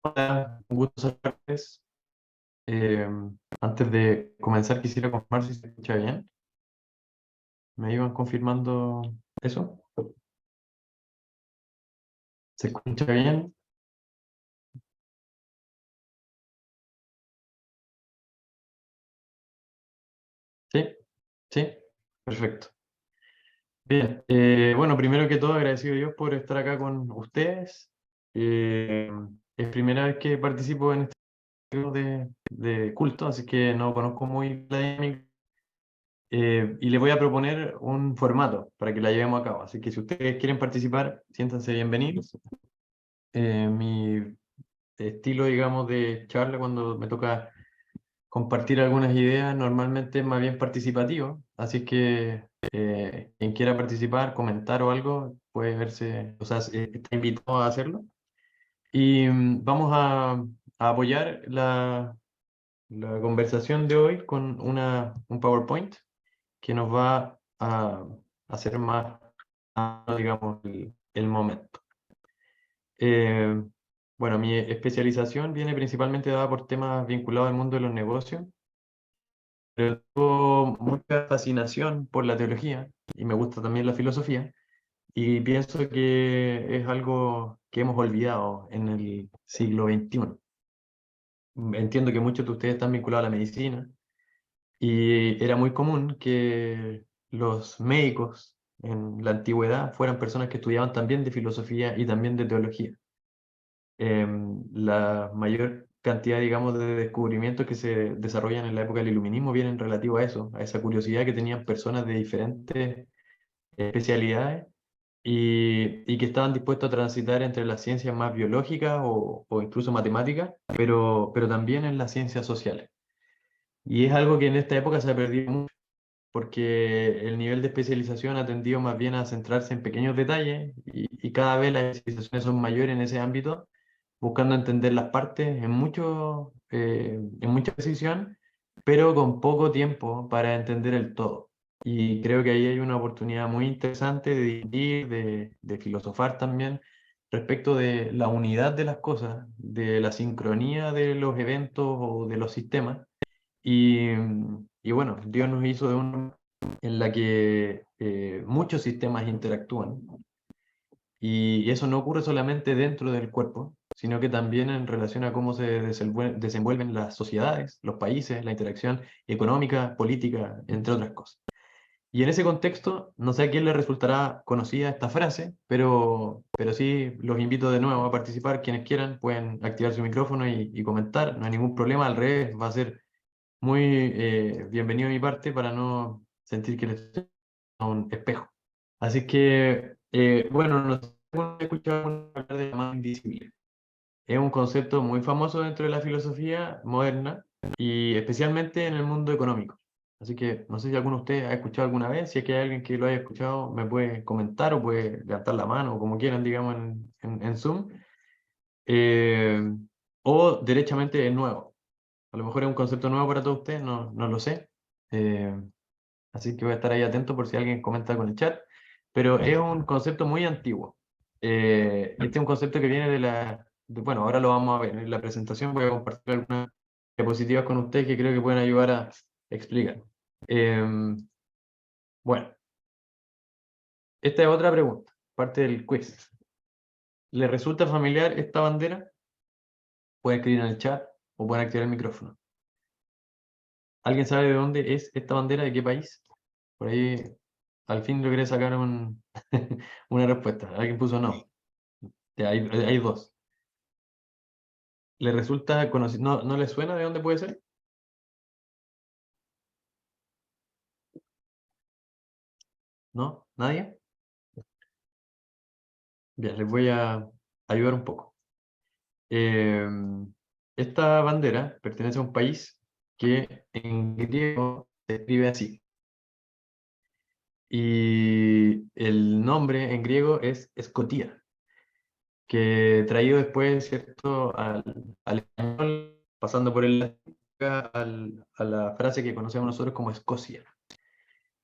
Hola, un gusto saludarles. Eh, Antes de comenzar, quisiera confirmar si se escucha bien. ¿Me iban confirmando eso? ¿Se escucha bien? ¿Sí? ¿Sí? Perfecto. Bien. Bueno, primero que todo, agradecido a Dios por estar acá con ustedes. Eh, es primera vez que participo en este tipo de culto, así que no conozco muy la dinámica. Y les voy a proponer un formato para que la llevemos a cabo. Así que si ustedes quieren participar, siéntanse bienvenidos. Mi estilo, digamos, de charla cuando me toca compartir algunas ideas, normalmente es más bien participativo, así que quien quiera participar, comentar o algo, puede verse, o sea, está invitado a hacerlo. Y vamos a apoyar la conversación de hoy con un PowerPoint que nos va a hacer más, digamos, el momento. Eh, bueno, mi especialización viene principalmente dada por temas vinculados al mundo de los negocios, pero tengo mucha fascinación por la teología y me gusta también la filosofía y pienso que es algo que hemos olvidado en el siglo XXI. Entiendo que muchos de ustedes están vinculados a la medicina y era muy común que los médicos en la antigüedad fueran personas que estudiaban también de filosofía y también de teología. La mayor cantidad, digamos, de descubrimientos que se desarrollan en la época del iluminismo vienen relativos a eso, a esa curiosidad que tenían personas de diferentes especialidades y que estaban dispuestos a transitar entre las ciencias más biológicas o incluso matemáticas, pero también en las ciencias sociales. Y es algo que en esta época se ha perdido mucho, porque el nivel de especialización ha tendido más bien a centrarse en pequeños detalles y cada vez las especializaciones son mayores en ese ámbito, buscando entender las partes en mucha precisión, pero con poco tiempo para entender el todo. Y creo que ahí hay una oportunidad muy interesante de dividir, de filosofar también respecto de la unidad de las cosas, de la sincronía de los eventos o de los sistemas. Y bueno, Dios nos hizo de una en la que muchos sistemas interactúan y eso no ocurre solamente dentro del cuerpo, sino que también en relación a cómo se desenvuelven las sociedades, los países, la interacción económica, política, entre otras cosas. Y en ese contexto, no sé a quién le resultará conocida esta frase, pero sí los invito de nuevo a participar. Quienes quieran pueden activar su micrófono y comentar, no hay ningún problema, al revés, va a ser muy bienvenido de mi parte para no sentir que le estoy a un espejo. Así que, bueno, no sé si he escuchado hablar de la mano invisible. Es un concepto muy famoso dentro de la filosofía moderna y especialmente en el mundo económico. Así que no sé si alguno de ustedes ha escuchado alguna vez. Si es que hay alguien que lo haya escuchado, me puede comentar o puede levantar la mano o como quieran, digamos, en Zoom. Eh, o derechamente es nuevo. A lo mejor es un concepto nuevo para todos ustedes, no lo sé. Eh, Así que voy a estar ahí atento por si alguien comenta con el chat. Pero es un concepto muy antiguo. Este es un concepto que viene bueno, ahora lo vamos a ver en la presentación. Voy a compartir algunas diapositivas con ustedes que creo que pueden ayudar a explicar. Eh, bueno, esta es otra pregunta, parte del quiz. ¿Le resulta familiar esta bandera? Pueden escribir en el chat o pueden activar el micrófono. ¿Alguien sabe de dónde es esta bandera? ¿De qué país? Por ahí al fin logré sacar una respuesta. Alguien puso no. Ya, hay dos. ¿Le resulta conocido? ¿No le suena de dónde puede ser? ¿No? ¿Nadie? Bien, les voy a ayudar un poco. Eh, Esta bandera pertenece a un país que en griego se escribe así. Y el nombre en griego es Escotía, que traído después, ¿cierto?, al español, pasando por el latín, a la frase que conocemos nosotros como Escocia.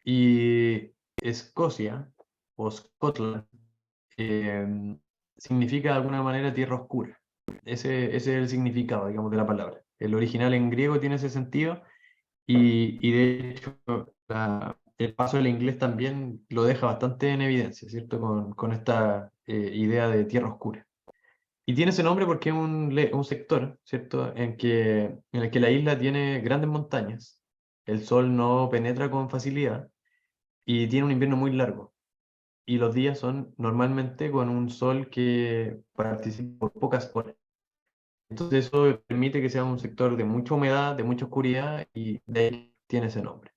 Y Escocia, o Scotland, eh, significa de alguna manera tierra oscura. ese es el significado, digamos, de la palabra. El original en griego tiene ese sentido y de hecho el paso del inglés también lo deja bastante en evidencia, ¿cierto? Con esta idea de tierra oscura. Y tiene ese nombre porque es un sector, ¿cierto? En el que la isla tiene grandes montañas, el sol no penetra con facilidad y tiene un invierno muy largo. Y los días son normalmente con un sol que participa por pocas horas. Entonces eso permite que sea un sector de mucha humedad, de mucha oscuridad y de ahí tiene ese nombre.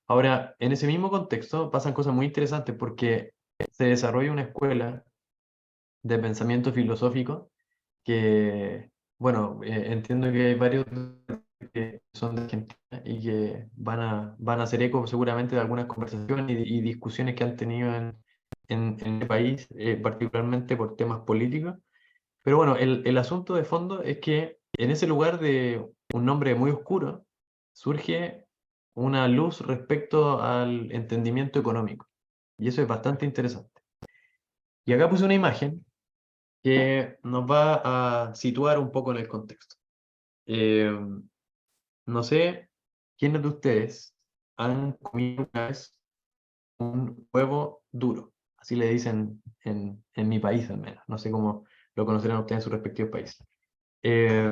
Ahora, en ese mismo contexto pasan cosas muy interesantes porque se desarrolla una escuela de pensamiento filosófico que, bueno, entiendo que hay varios que son de Argentina y que van a hacer eco seguramente de algunas conversaciones y discusiones que han tenido en el país, particularmente por temas políticos. Pero bueno, el asunto de fondo es que en ese lugar de un nombre muy oscuro surge una luz respecto al entendimiento económico. Y eso es bastante interesante. Y acá puse una imagen que nos va a situar un poco en el contexto. Eh, no sé quiénes de ustedes han comido una vez un huevo duro. Así le dicen en mi país al menos. No sé cómo lo conocerán ustedes en sus respectivos países. Eh,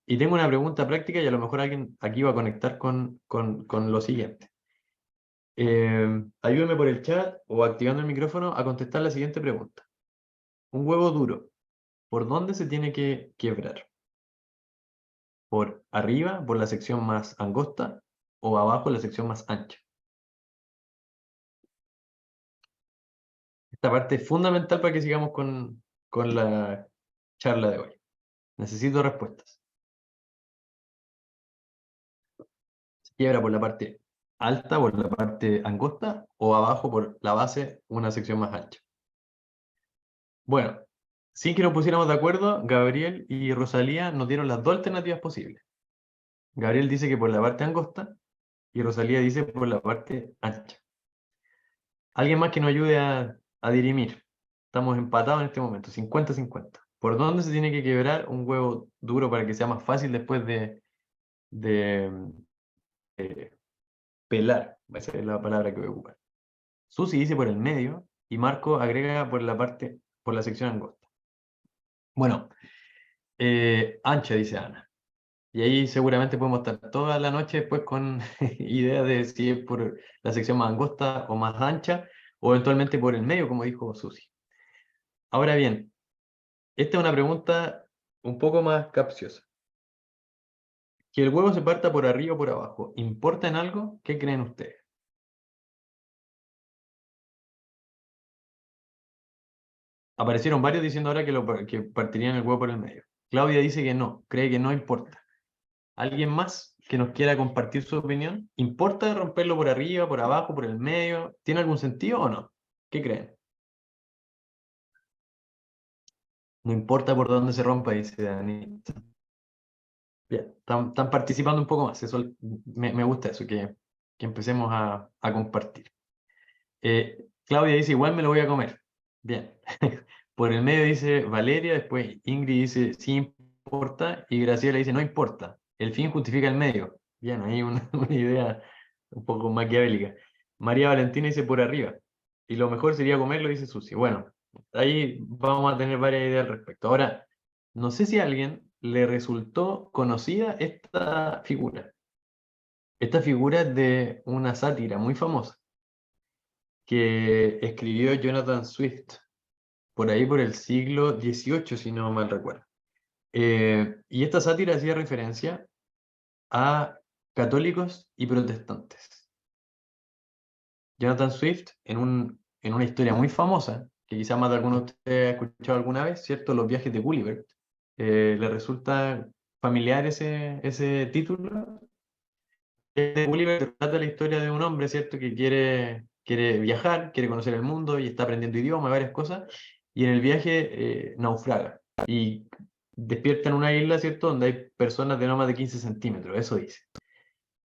y tengo una pregunta práctica y a lo mejor alguien aquí va a conectar con lo siguiente. Ayúdeme por el chat o activando el micrófono a contestar la siguiente pregunta. Un huevo duro, ¿por dónde se tiene que quebrar? ¿Por arriba, por la sección más angosta, o abajo, la sección más ancha? Esta parte es fundamental para que sigamos con la charla de hoy. Necesito respuestas. ¿Se quiebra por la parte alta, por la parte angosta, o abajo, por la base, una sección más ancha? Bueno, sin que nos pusiéramos de acuerdo, Gabriel y Rosalía nos dieron las dos alternativas posibles. Gabriel dice que por la parte angosta y Rosalía dice por la parte ancha. Alguien más que nos ayude a dirimir. Estamos empatados en este momento, 50-50. ¿Por dónde se tiene que quebrar un huevo duro para que sea más fácil después de pelar? Esa es la palabra que voy a ocupar. Susi dice por el medio y Marco agrega por la parte, por la sección angosta. Bueno, ancha, dice Ana. Y ahí seguramente podemos estar toda la noche después con ideas de si es por la sección más angosta o más ancha, o eventualmente por el medio, como dijo Susi. Ahora bien, esta es una pregunta un poco más capciosa. ¿Que el huevo se parta por arriba o por abajo, importa en algo? ¿Qué creen ustedes? Aparecieron varios diciendo ahora que partirían el huevo por el medio. Claudia dice que no, cree que no importa. ¿Alguien más que nos quiera compartir su opinión? ¿Importa romperlo por arriba, por abajo, por el medio? ¿Tiene algún sentido o no? ¿Qué creen? No importa por dónde se rompa, dice Dani. Bien, están participando un poco más. Eso, me gusta eso, que empecemos a compartir. Claudia dice, igual me lo voy a comer. Bien. Por el medio dice Valeria, después Ingrid dice, sí importa, y Graciela dice, no importa. El fin justifica el medio. Bien, ahí una idea un poco maquiavélica. María Valentina dice por arriba. Y lo mejor sería comerlo, dice Susi. Bueno, ahí vamos a tener varias ideas al respecto. Ahora, no sé si a alguien le resultó conocida esta figura. Esta figura es de una sátira muy famosa que escribió Jonathan Swift, por ahí por el siglo XVIII, si no mal recuerdo. Y esta sátira hacía referencia a católicos y protestantes. Jonathan Swift, en una historia muy famosa, que quizás más de alguno de ustedes ha escuchado alguna vez, ¿cierto? Los viajes de Gulliver, ¿le resulta familiar ese título? Gulliver trata la historia de un hombre, ¿cierto? Que quiere viajar, quiere conocer el mundo y está aprendiendo idioma, varias cosas, y en el viaje naufraga y despierta en una isla, ¿cierto? Donde hay personas de no más de 15 centímetros, eso dice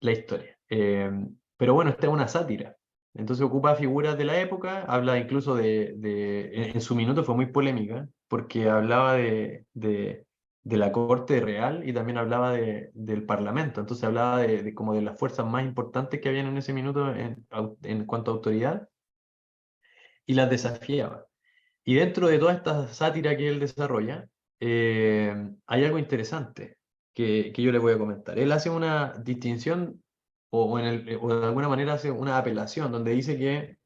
la historia. Pero bueno, esta es una sátira. Entonces ocupa figuras de la época, habla incluso en su minuto fue muy polémica, porque hablaba de la corte real y también hablaba del parlamento. Entonces hablaba como de las fuerzas más importantes que habían en ese minuto en cuanto a autoridad y las desafiaba. Y dentro de toda esta sátira que él desarrolla, hay algo interesante que yo le voy a comentar. Él hace una distinción o de alguna manera hace una apelación donde dice que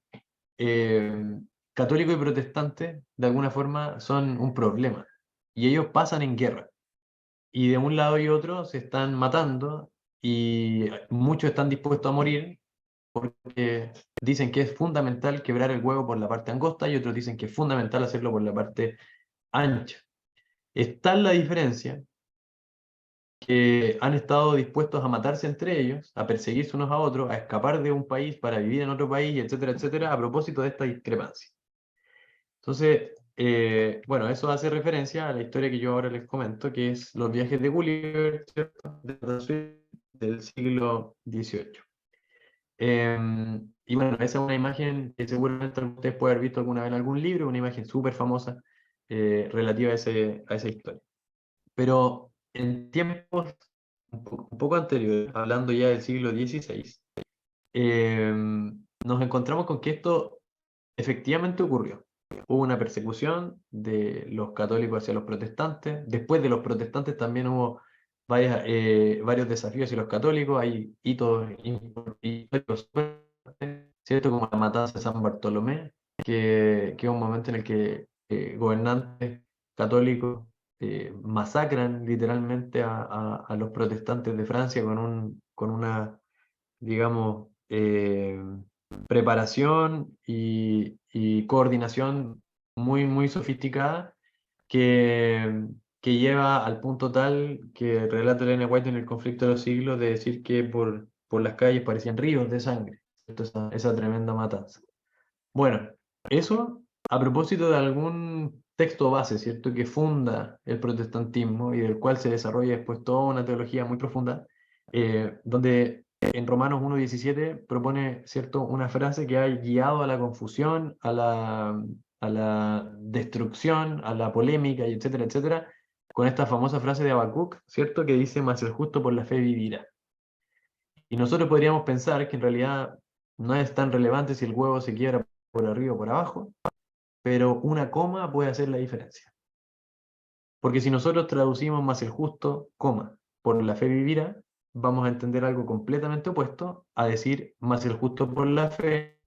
católico y protestante de alguna forma son un problema y ellos pasan en guerra y de un lado y otro se están matando y muchos están dispuestos a morir porque dicen que es fundamental quebrar el huevo por la parte angosta y otros dicen que es fundamental hacerlo por la parte ancha. Es tal la diferencia que han estado dispuestos a matarse entre ellos, a perseguirse unos a otros, a escapar de un país para vivir en otro país, etcétera, etcétera, a propósito de esta discrepancia. Entonces, bueno, eso hace referencia a la historia que yo ahora les comento, que es los viajes de Gulliver, ¿cierto? Del siglo XVIII. Y bueno, esa es una imagen que seguramente ustedes pueden haber visto alguna vez en algún libro, una imagen súper famosa relativa a esa historia. Pero en tiempos un poco anteriores, hablando ya del siglo XVI, nos encontramos con que esto efectivamente ocurrió. Hubo una persecución de los católicos hacia los protestantes. Después de los protestantes también hubo varios desafíos hacia los católicos. Hay hitos históricos fuertes, ¿cierto? Como la matanza de San Bartolomé, que es un momento en el que gobernantes católicos masacran literalmente a los protestantes de Francia con una, digamos, preparación y coordinación muy, muy sofisticada que, que lleva al punto tal que relata Elena White en El conflicto de los siglos de decir que por las calles parecían ríos de sangre, ¿cierto? Esa tremenda matanza. Bueno, eso a propósito de algún texto base, ¿cierto? Que funda el protestantismo y del cual se desarrolla después toda una teología muy profunda, donde en Romanos 1:17 propone, ¿cierto? Una frase que ha guiado a la confusión, a la destrucción, a la polémica, y etcétera, etcétera, con esta famosa frase de Habacuc, ¿cierto? Que dice, mas el justo por la fe vivirá. Y nosotros podríamos pensar que en realidad no es tan relevante si el huevo se quiebra por arriba o por abajo, pero una coma puede hacer la diferencia. Porque si nosotros traducimos más el justo, coma, por la fe vivirá, vamos a entender algo completamente opuesto a decir más el justo por la fe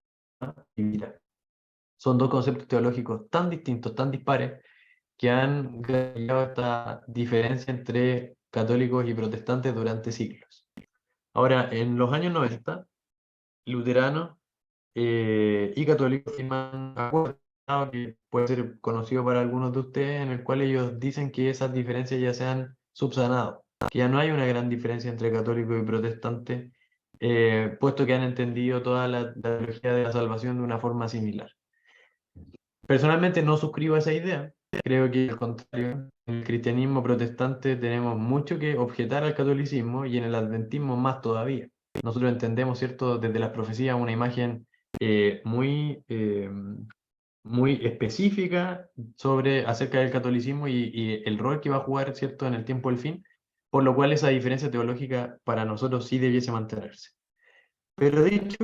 vivirá. Son dos conceptos teológicos tan distintos, tan dispares, que han creado esta diferencia entre católicos y protestantes durante siglos. Ahora, en los años 90, luteranos y católicos firman un acuerdo que puede ser conocido para algunos de ustedes, en el cual ellos dicen que esas diferencias ya se han subsanado, que ya no hay una gran diferencia entre católicos y protestantes, puesto que han entendido toda la teología de la salvación de una forma similar. Personalmente no suscribo a esa idea, creo que al contrario, en el cristianismo protestante tenemos mucho que objetar al catolicismo y en el adventismo más todavía. Nosotros entendemos, ¿cierto?, desde las profecías una imagen muy específica acerca del catolicismo y el rol que va a jugar, ¿cierto?, en el tiempo del fin, por lo cual esa diferencia teológica para nosotros sí debiese mantenerse. Pero dicho,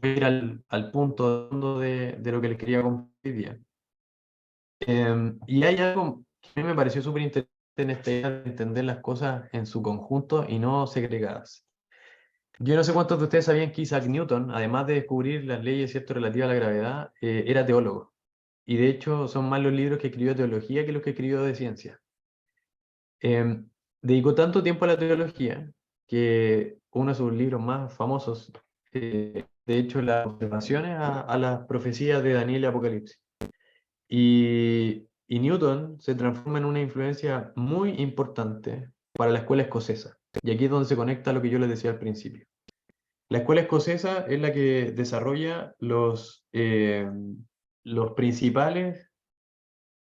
voy a ir al punto de lo que les quería compartir. Y hay algo que a mí me pareció súper interesante en esta idea de entender las cosas en su conjunto y no segregadas. Yo no sé cuántos de ustedes sabían que Isaac Newton, además de descubrir las leyes, ¿cierto?, relativas a la gravedad, era teólogo. Y de hecho son más los libros que escribió de teología que los que escribió de ciencia. Dedicó tanto tiempo a la teología que uno de sus libros más famosos, de hecho, las observaciones a las profecías de Daniel y Apocalipsis. Y Newton se transforma en una influencia muy importante para la escuela escocesa. Y aquí es donde se conecta lo que yo les decía al principio. La escuela escocesa es la que desarrolla los principales,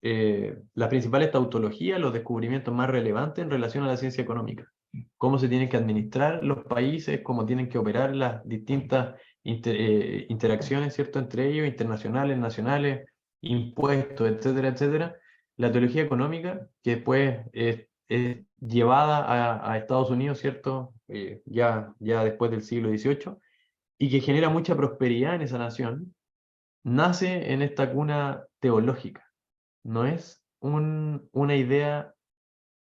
las principales tautologías, los descubrimientos más relevantes en relación a la ciencia económica. Cómo se tienen que administrar los países, cómo tienen que operar las distintas interacciones, ¿cierto?, entre ellos, internacionales, nacionales, impuestos, etcétera, etcétera. La teología económica, que después llevada a Estados Unidos, ¿cierto? Ya después del siglo XVIII, y que genera mucha prosperidad en esa nación, nace en esta cuna teológica. No es una idea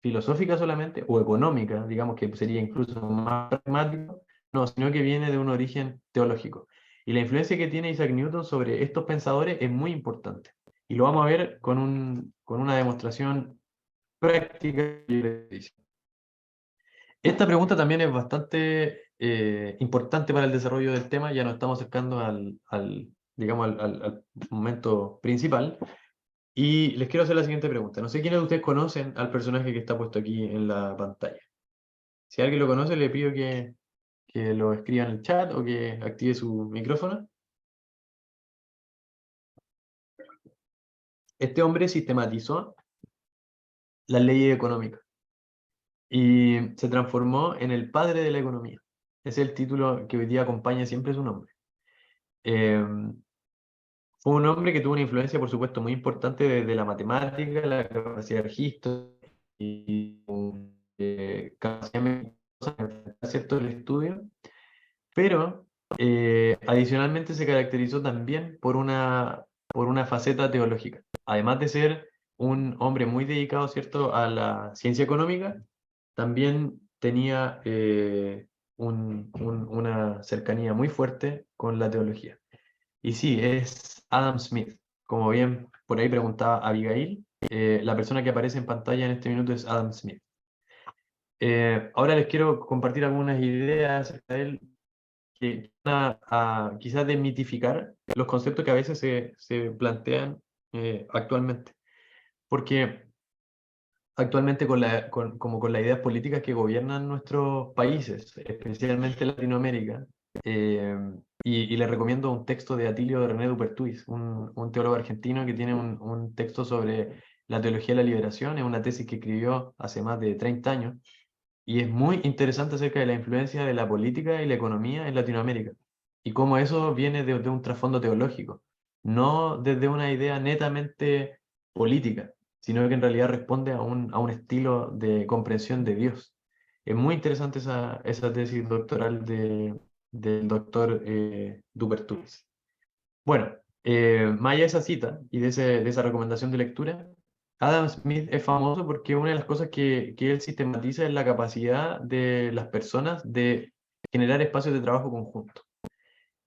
filosófica solamente, o económica, digamos que sería incluso más pragmático, no, sino que viene de un origen teológico. Y la influencia que tiene Isaac Newton sobre estos pensadores es muy importante. Y lo vamos a ver con una demostración práctica. Esta pregunta también es bastante importante para el desarrollo del tema, ya nos estamos acercando digamos, al momento principal. Y les quiero hacer la siguiente pregunta. No sé quiénes de ustedes conocen al personaje que está puesto aquí en la pantalla. Si alguien lo conoce, le pido que lo escriba en el chat o que active su micrófono. Este hombre sistematizó las leyes económicas y se transformó en el padre de la economía. Ese es el título que hoy día acompaña siempre su nombre. Eh, Fue un hombre que tuvo una influencia, por supuesto, muy importante desde la matemática, la capacidad de registro y capacidad meticulosa de enfrentar, ¿cierto?, el estudio, pero adicionalmente se caracterizó también por una faceta teológica. Además de ser un hombre muy dedicado, ¿cierto?, a la ciencia económica, también tenía una cercanía muy fuerte con la teología. Y sí, es Adam Smith. Como bien por ahí preguntaba Abigail, la persona que aparece en pantalla en este minuto es Adam Smith. Ahora les quiero compartir algunas ideas acerca de él que van a quizás desmitificar los conceptos que a veces se plantean actualmente. Porque actualmente como con las ideas políticas que gobiernan nuestros países, especialmente Latinoamérica, eh, y les recomiendo un texto de Atilio de René Dupertuis, un teólogo argentino que tiene un texto sobre la teología de la liberación, es una tesis que escribió hace más de 30 años, y es muy interesante acerca de la influencia de la política y la economía en Latinoamérica, y cómo eso viene de un trasfondo teológico, no desde una idea netamente política, sino que en realidad responde a un estilo de comprensión de Dios. Es muy interesante esa tesis doctoral del doctor Dupertuis. Bueno, más allá de esa cita y de esa recomendación de lectura, Adam Smith es famoso porque una de las cosas que él sistematiza es la capacidad de las personas de generar espacios de trabajo conjunto.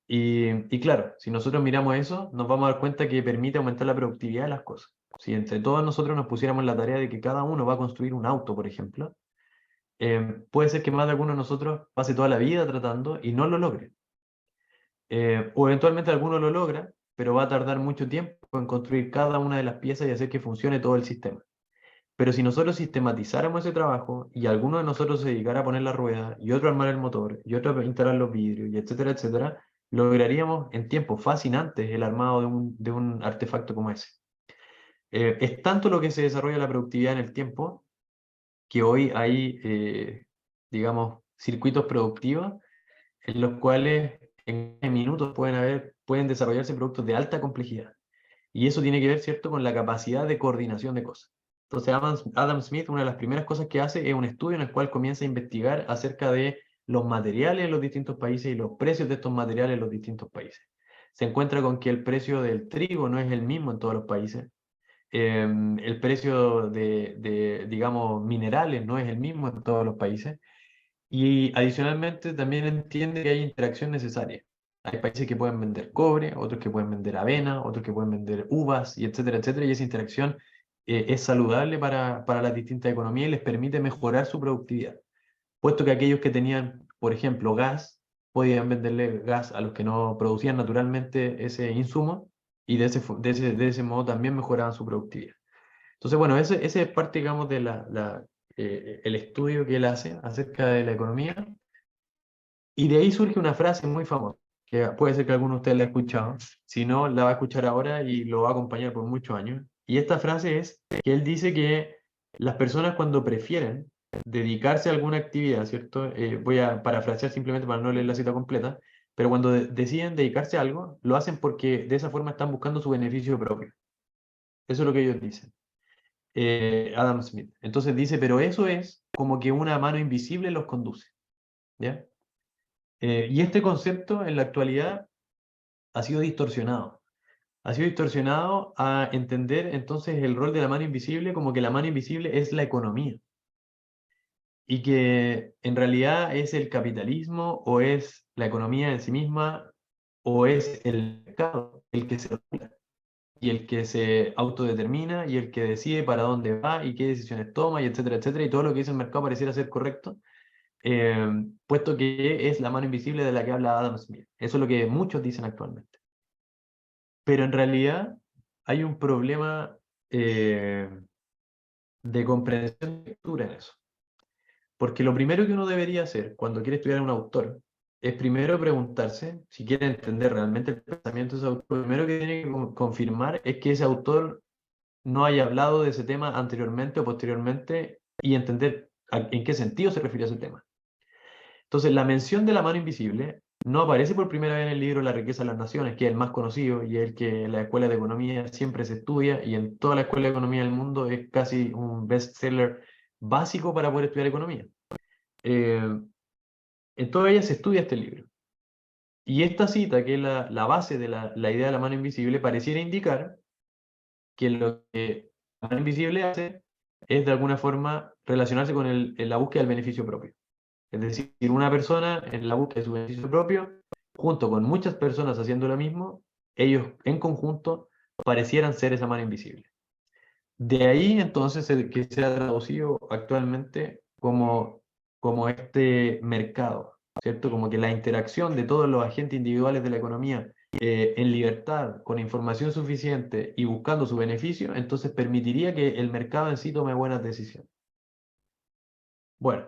Y claro, si nosotros miramos eso, nos vamos a dar cuenta que permite aumentar la productividad de las cosas. Si entre todos nosotros nos pusiéramos la tarea de que cada uno va a construir un auto, por ejemplo, puede ser que más de alguno de nosotros pase toda la vida tratando y no lo logre. O eventualmente alguno lo logra, pero va a tardar mucho tiempo en construir cada una de las piezas y hacer que funcione todo el sistema. Pero si nosotros sistematizáramos ese trabajo y alguno de nosotros se dedicara a poner la rueda y otro a armar el motor y otro a instalar los vidrios y etcétera, etcétera, lograríamos en tiempos fascinantes el armado de un artefacto como ese. Es tanto lo que se desarrolla la productividad en el tiempo que hoy hay, digamos, circuitos productivos en los cuales en minutos pueden desarrollarse productos de alta complejidad. Y eso tiene que ver, ¿cierto?, con la capacidad de coordinación de cosas. Entonces, Adam Smith, una de las primeras cosas que hace es un estudio en el cual comienza a investigar acerca de los materiales en los distintos países y los precios de estos materiales en los distintos países. Se encuentra con que el precio del trigo no es el mismo en todos los países. El precio digamos, minerales no es el mismo en todos los países. Y adicionalmente también entiende que hay interacción necesaria. Hay países que pueden vender cobre, otros que pueden vender avena, otros que pueden vender uvas, y etcétera, etcétera. Y esa interacción es saludable para las distintas economías y les permite mejorar su productividad. Puesto que aquellos que tenían, por ejemplo, gas, podían venderle gas a los que no producían naturalmente ese insumo y de ese modo también mejoraban su productividad. Entonces, bueno, ese es parte, digamos, de el estudio que él hace acerca de la economía. Y de ahí surge una frase muy famosa, que puede ser que alguno de ustedes la ha escuchado, si no, la va a escuchar ahora y lo va a acompañar por muchos años. Y esta frase es que él dice que las personas cuando prefieren dedicarse a alguna actividad, ¿cierto? Voy a parafrasear simplemente para no leer la cita completa, pero cuando deciden dedicarse a algo, lo hacen porque de esa forma están buscando su beneficio propio. Eso es lo que ellos dicen. Adam Smith. Entonces dice, pero eso es como que una mano invisible los conduce, ¿ya? Y este concepto en la actualidad ha sido distorsionado. Ha sido distorsionado a entender entonces el rol de la mano invisible como que la mano invisible es la economía y que en realidad es el capitalismo o es la economía en sí misma o es el mercado el que se regula y el que se autodetermina y el que decide para dónde va y qué decisiones toma y etcétera, etcétera, y todo lo que dice el mercado pareciera ser correcto, puesto que es la mano invisible de la que habla Adam Smith. Eso es lo que muchos dicen actualmente. Pero en realidad hay un problema de comprensión de lectura en eso. Porque lo primero que uno debería hacer cuando quiere estudiar a un autor es primero preguntarse, si quiere entender realmente el pensamiento de ese autor, lo primero que tiene que confirmar es que ese autor no haya hablado de ese tema anteriormente o posteriormente y entender en qué sentido se refiere a ese tema. Entonces, la mención de la mano invisible no aparece por primera vez en el libro La riqueza de las naciones, que es el más conocido y el que en la escuela de economía siempre se estudia y en toda la escuela de economía del mundo es casi un bestseller básico para poder estudiar economía. En todas ellas se estudia este libro. Y esta cita, que es la base de la idea de la mano invisible, pareciera indicar que lo que la mano invisible hace es de alguna forma relacionarse con la búsqueda del beneficio propio. Es decir, una persona en la búsqueda de su beneficio propio, junto con muchas personas haciendo lo mismo, ellos en conjunto parecieran ser esa mano invisible. De ahí entonces que se ha traducido actualmente como este mercado, ¿cierto? Como que la interacción de todos los agentes individuales de la economía en libertad, con información suficiente y buscando su beneficio, entonces permitiría que el mercado en sí tome buenas decisiones. Bueno,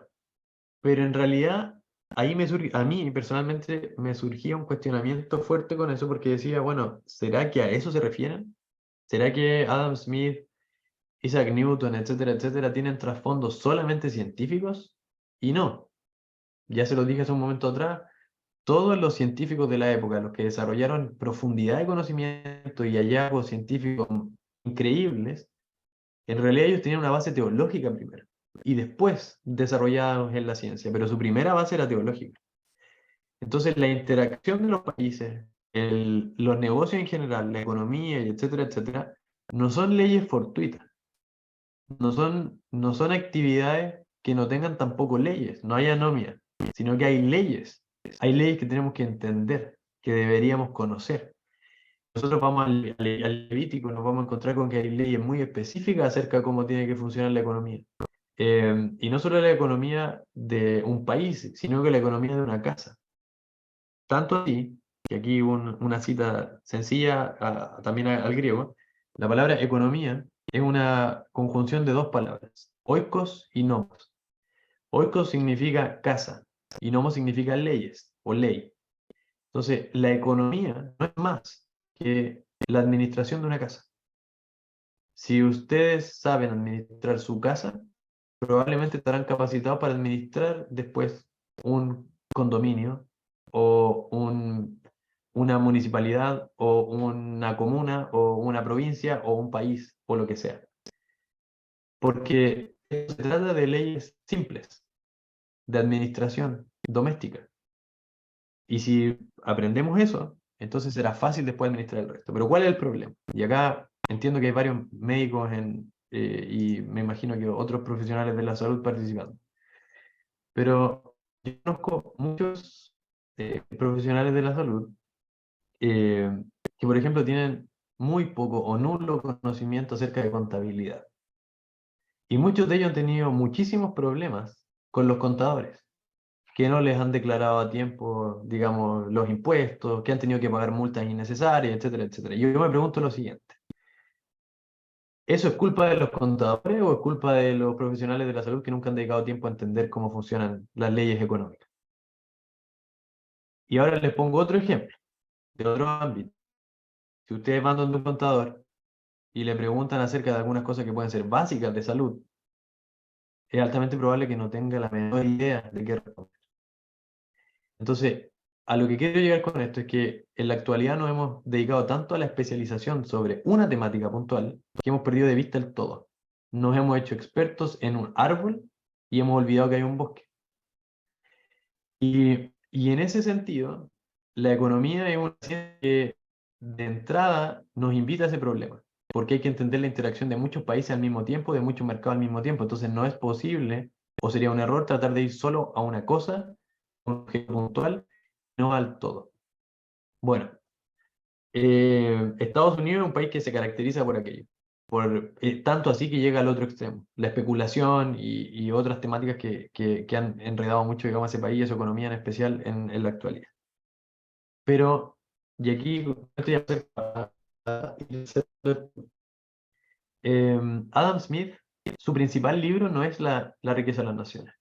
pero en realidad ahí a mí personalmente me surgía un cuestionamiento fuerte con eso porque decía, bueno, ¿será que a eso se refieren? ¿Será que Adam Smith, Isaac Newton, etcétera, etcétera, tienen trasfondos solamente científicos? Y no, ya se lo dije hace un momento atrás, todos los científicos de la época, los que desarrollaron profundidad de conocimiento y hallazgos científicos increíbles, en realidad ellos tenían una base teológica primero y después desarrollados en la ciencia, pero su primera base era teológica. Entonces la interacción de los países, los negocios en general, la economía y etcétera, etcétera, no son leyes fortuitas. No son actividades que no tengan tampoco leyes, no hay anomia, sino que hay leyes. Hay leyes que tenemos que entender, que deberíamos conocer. Nosotros vamos al Levítico, nos vamos a encontrar con que hay leyes muy específicas acerca de cómo tiene que funcionar la economía. Y no solo la economía de un país, sino que la economía de una casa. Tanto así, que aquí una cita sencilla también al griego, la palabra economía es una conjunción de dos palabras, oikos y nomos. Oikos significa casa y nomos significa leyes o ley. Entonces, la economía no es más que la administración de una casa. Si ustedes saben administrar su casa, probablemente estarán capacitados para administrar después un condominio o una municipalidad o una comuna o una provincia o un país o lo que sea. Porque se trata de leyes simples, de administración doméstica. Y si aprendemos eso, entonces será fácil después administrar el resto. Pero ¿cuál es el problema? Y acá entiendo que hay varios médicos y me imagino que otros profesionales de la salud participando. Pero yo conozco muchos profesionales de la salud eh, que, por ejemplo, tienen muy poco o nulo conocimiento acerca de contabilidad. Y muchos de ellos han tenido muchísimos problemas con los contadores, que no les han declarado a tiempo, digamos, los impuestos, que han tenido que pagar multas innecesarias, etcétera, etcétera. Y yo me pregunto lo siguiente. ¿Eso es culpa de los contadores o es culpa de los profesionales de la salud que nunca han dedicado tiempo a entender cómo funcionan las leyes económicas? Y ahora les pongo otro ejemplo, de otro ámbito. Si ustedes van donde un contador y le preguntan acerca de algunas cosas que pueden ser básicas de salud, es altamente probable que no tenga la menor idea de qué responder. Entonces, a lo que quiero llegar con esto es que en la actualidad nos hemos dedicado tanto a la especialización sobre una temática puntual que hemos perdido de vista el todo. nos hemos hecho expertos en un árbol y hemos olvidado que hay un bosque. Y en ese sentido, la economía es una ciencia que de entrada nos invita a ese problema, porque hay que entender la interacción de muchos países al mismo tiempo, de muchos mercados al mismo tiempo. Entonces no es posible, o sería un error, tratar de ir solo a una cosa, un objeto puntual, no al todo. Bueno, Estados Unidos es un país que se caracteriza por aquello, tanto así que llega al otro extremo, la especulación y otras temáticas que han enredado mucho, digamos, a ese país y a su economía en especial en la actualidad. Pero, y aquí estoy acerca Adam Smith, su principal libro no es la riqueza de las naciones,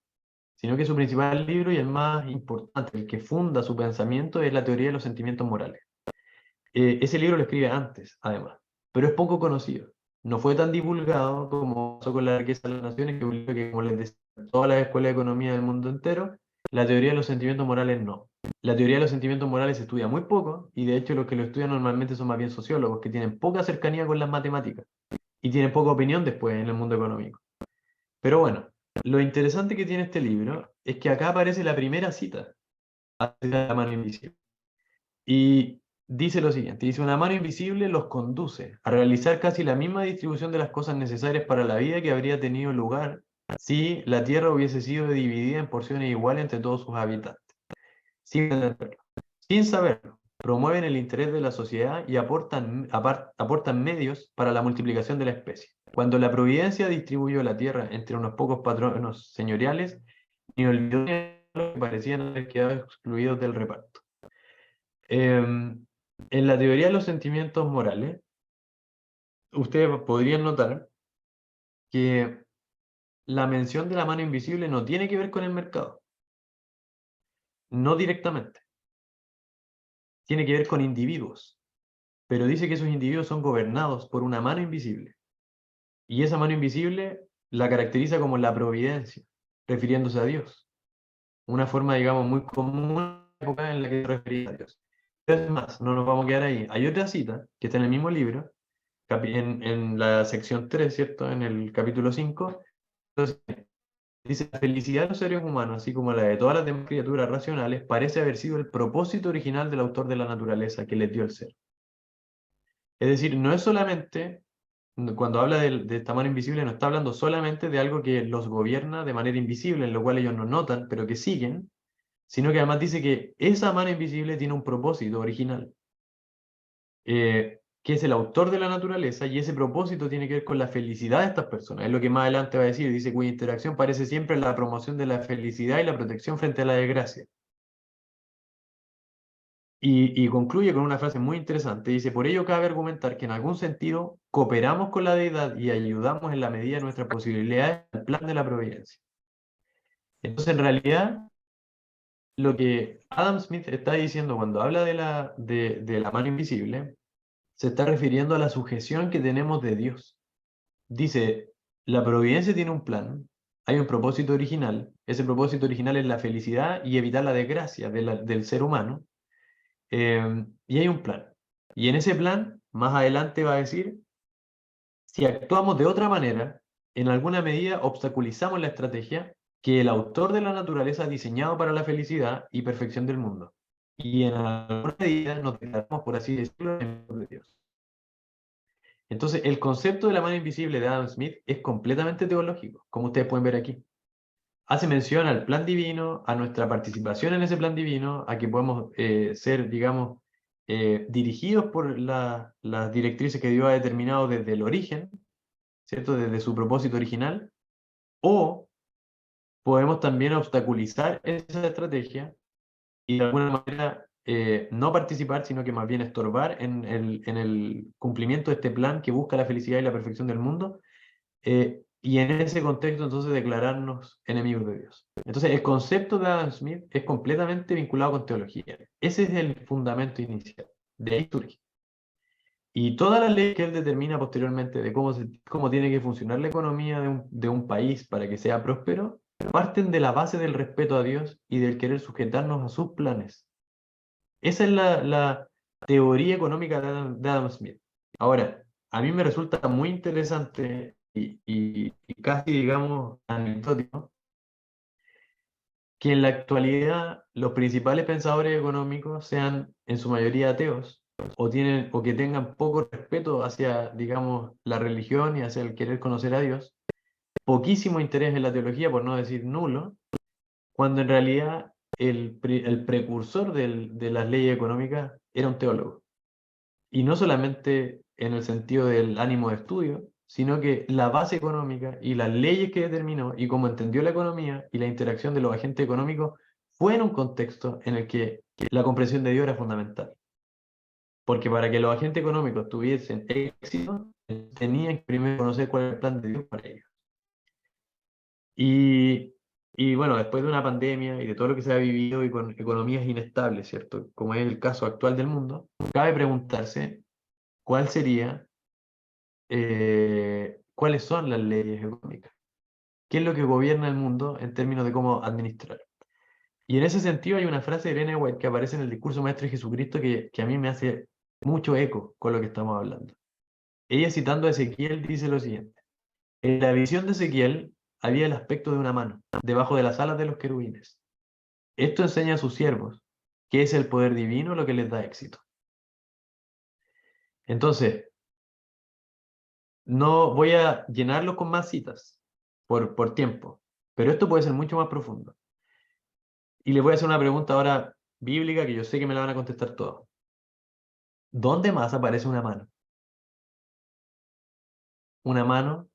sino que su principal libro y el más importante, el que funda su pensamiento, es la teoría de los sentimientos morales. Ese libro lo escribe antes, además, pero es poco conocido. No fue tan divulgado como pasó con la riqueza de las naciones, que es un libro que, como les decía, todas las escuelas de economía del mundo entero, la teoría de los sentimientos morales no. La teoría de los sentimientos morales se estudia muy poco, y de hecho los que lo estudian normalmente son más bien sociólogos, que tienen poca cercanía con las matemáticas, y tienen poca opinión después en el mundo económico. Pero bueno, lo interesante que tiene este libro es que acá aparece la primera cita de la mano invisible. Y dice lo siguiente, dice, una mano invisible los conduce a realizar casi la misma distribución de las cosas necesarias para la vida que habría tenido lugar si la Tierra hubiese sido dividida en porciones iguales entre todos sus habitantes. Sin saberlo. Sin saberlo, promueven el interés de la sociedad y aportan medios para la multiplicación de la especie. Cuando la providencia distribuyó la tierra entre unos pocos patronos señoriales, ni olvidó ni a los que parecían haber quedado excluidos del reparto. En la teoría de los sentimientos morales, ustedes podrían notar que la mención de la mano invisible no tiene que ver con el mercado, no directamente, tiene que ver con individuos, pero dice que esos individuos son gobernados por una mano invisible, y esa mano invisible la caracteriza como la providencia, refiriéndose a Dios, una forma, digamos, muy común en la época en la que se refería a Dios. Es más, no nos vamos a quedar ahí. Hay otra cita que está en el mismo libro, en la sección 3, ¿cierto? En el capítulo 5, entonces, dice, la felicidad de los seres humanos, así como la de todas las demás criaturas racionales, parece haber sido el propósito original del autor de la naturaleza que les dio el ser. Es decir, no es solamente, cuando habla de esta mano invisible, no está hablando solamente de algo que los gobierna de manera invisible, en lo cual ellos no notan, pero que siguen, sino que además dice que esa mano invisible tiene un propósito original, que es el autor de la naturaleza, y ese propósito tiene que ver con la felicidad de estas personas. Es lo que más adelante va a decir, dice, cuya interacción parece siempre la promoción de la felicidad y la protección frente a la desgracia. Y concluye con una frase muy interesante, dice, por ello cabe argumentar que en algún sentido cooperamos con la deidad y ayudamos en la medida de nuestras posibilidades al plan de la providencia. Entonces, en realidad, lo que Adam Smith está diciendo cuando habla de la mano invisible, se está refiriendo a la sujeción que tenemos de Dios. Dice, la providencia tiene un plan, hay un propósito original, ese propósito original es la felicidad y evitar la desgracia del ser humano, y hay un plan. Y en ese plan, más adelante va a decir, si actuamos de otra manera, en alguna medida obstaculizamos la estrategia que el autor de la naturaleza ha diseñado para la felicidad y perfección del mundo. Y en alguna medida nos declaramos, por así decirlo, enemigos de Dios. Entonces, el concepto de la mano invisible de Adam Smith es completamente teológico, como ustedes pueden ver aquí. Hace mención al plan divino, a nuestra participación en ese plan divino, a que podemos ser, digamos, dirigidos por las directrices que Dios ha determinado desde el origen, ¿cierto? Desde su propósito original, o podemos también obstaculizar esa estrategia y de alguna manera no participar, sino que más bien estorbar en el cumplimiento de este plan que busca la felicidad y la perfección del mundo, y en ese contexto entonces declararnos enemigos de Dios. Entonces el concepto de Adam Smith es completamente vinculado con teología. Ese es el fundamento inicial, de ahí surge. Y todas las leyes que él determina posteriormente de cómo tiene que funcionar la economía de un país para que sea próspero, parten de la base del respeto a Dios y del querer sujetarnos a sus planes. Esa es la teoría económica de Adam Smith. Ahora, a mí me resulta muy interesante y casi, digamos, anecdótico, que en la actualidad los principales pensadores económicos sean en su mayoría ateos o que tengan poco respeto hacia, digamos, la religión y hacia el querer conocer a Dios, poquísimo interés en la teología, por no decir nulo, cuando en realidad el precursor de las leyes económicas era un teólogo. Y no solamente en el sentido del ánimo de estudio, sino que la base económica y las leyes que determinó y cómo entendió la economía y la interacción de los agentes económicos fue en un contexto en el que la comprensión de Dios era fundamental. Porque para que los agentes económicos tuviesen éxito, tenían que primero conocer cuál era el plan de Dios para ellos. Y, y bueno, después de una pandemia y de todo lo que se ha vivido y con economías inestables, ¿cierto? Como es el caso actual del mundo, cabe preguntarse cuál sería, cuáles son las leyes económicas, qué es lo que gobierna el mundo en términos de cómo administrar. Y en ese sentido hay una frase de Ellen White que aparece en el discurso maestro de Jesucristo que a mí me hace mucho eco con lo que estamos hablando. Ella citando a Ezequiel dice lo siguiente: en la visión de Ezequiel había el aspecto de una mano, debajo de las alas de los querubines. Esto enseña a sus siervos que es el poder divino lo que les da éxito. Entonces, no voy a llenarlo con más citas por tiempo, pero esto puede ser mucho más profundo. Y les voy a hacer una pregunta ahora bíblica que yo sé que me la van a contestar todos. ¿Dónde más aparece una mano? Una mano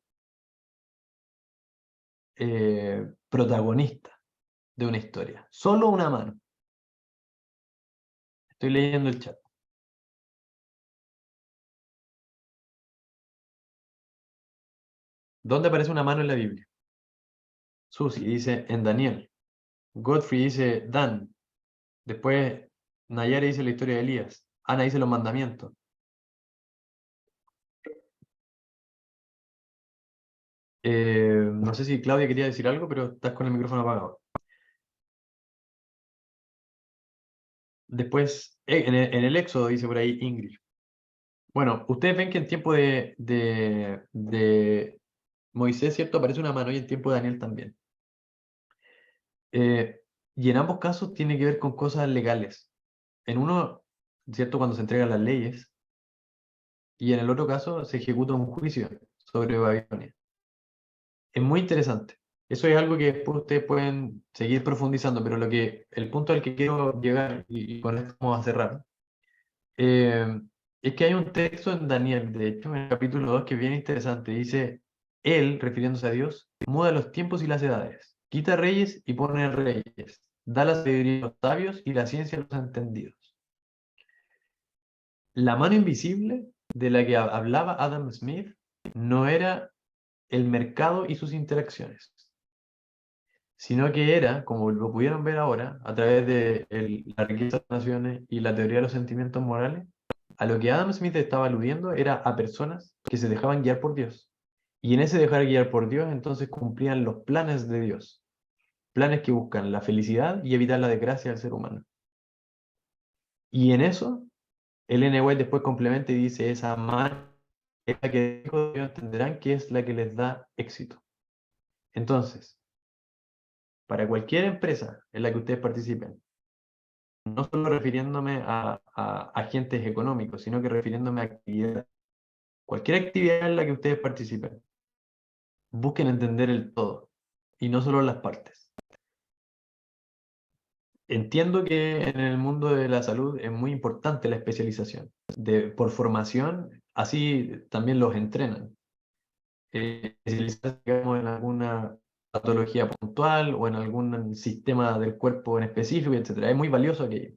protagonista de una historia. Solo una mano. Estoy leyendo el chat. ¿Dónde aparece una mano en la Biblia? Susi dice en Daniel. Godfrey dice Dan. Después Nayara dice la historia de Elías. Ana dice los mandamientos. No sé si Claudia quería decir algo, pero estás con el micrófono apagado. Después, en el Éxodo dice por ahí Ingrid. Bueno, ustedes ven que en tiempo de Moisés, ¿cierto? Aparece una mano y en tiempo de Daniel también. Eh, y en ambos casos tiene que ver con cosas legales. En uno, ¿cierto? Cuando se entregan las leyes, y en el otro caso se ejecuta un juicio sobre Babilonia. Es muy interesante. Eso es algo que después ustedes pueden seguir profundizando, pero el punto al que quiero llegar, y con esto vamos a cerrar, eh, es que hay un texto en Daniel, de hecho, en el capítulo 2 que es bien interesante. Dice, él, refiriéndose a Dios, muda los tiempos y las edades, quita reyes y pone reyes, da la sabiduría a los sabios y la ciencia a los entendidos. La mano invisible de la que hablaba Adam Smith no era el mercado y sus interacciones, sino que era, como lo pudieron ver ahora, a través de la riqueza de las naciones y la teoría de los sentimientos morales, a lo que Adam Smith estaba aludiendo era a personas que se dejaban guiar por Dios. Y en ese dejar guiar por Dios, entonces cumplían los planes de Dios, planes que buscan la felicidad y evitar la desgracia del ser humano. Y en eso, Ellen White después complementa y dice, esa mano es la que Dios entenderán que es la que les da éxito. Entonces, para cualquier empresa en la que ustedes participen, no solo refiriéndome a agentes económicos, sino que refiriéndome a actividad. Cualquier actividad en la que ustedes participen, busquen entender el todo y no solo las partes. Entiendo que en el mundo de la salud es muy importante la especialización. Por formación, así también los entrenan. Especializarse, digamos, en alguna patología puntual o en algún sistema del cuerpo en específico, etcétera. Es muy valioso aquello.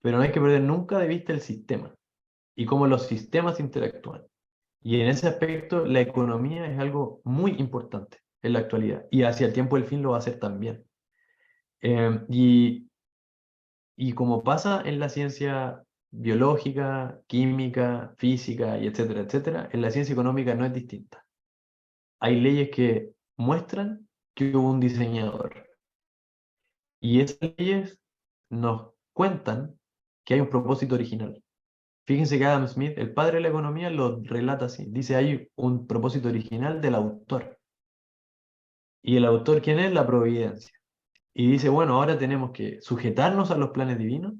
Pero no hay que perder nunca de vista el sistema y cómo los sistemas interactúan. Y en ese aspecto, la economía es algo muy importante en la actualidad y hacia el tiempo del fin lo va a ser también. Eh, y, y como pasa en la ciencia biológica, química, física y etcétera, etcétera, en la ciencia económica no es distinta. Hay leyes que muestran que hubo un diseñador y esas leyes nos cuentan que hay un propósito original. Fíjense que Adam Smith, el padre de la economía, lo relata así. Dice, hay un propósito original del autor. ¿Y el autor quién es? La providencia. Y dice, bueno, ahora tenemos que sujetarnos a los planes divinos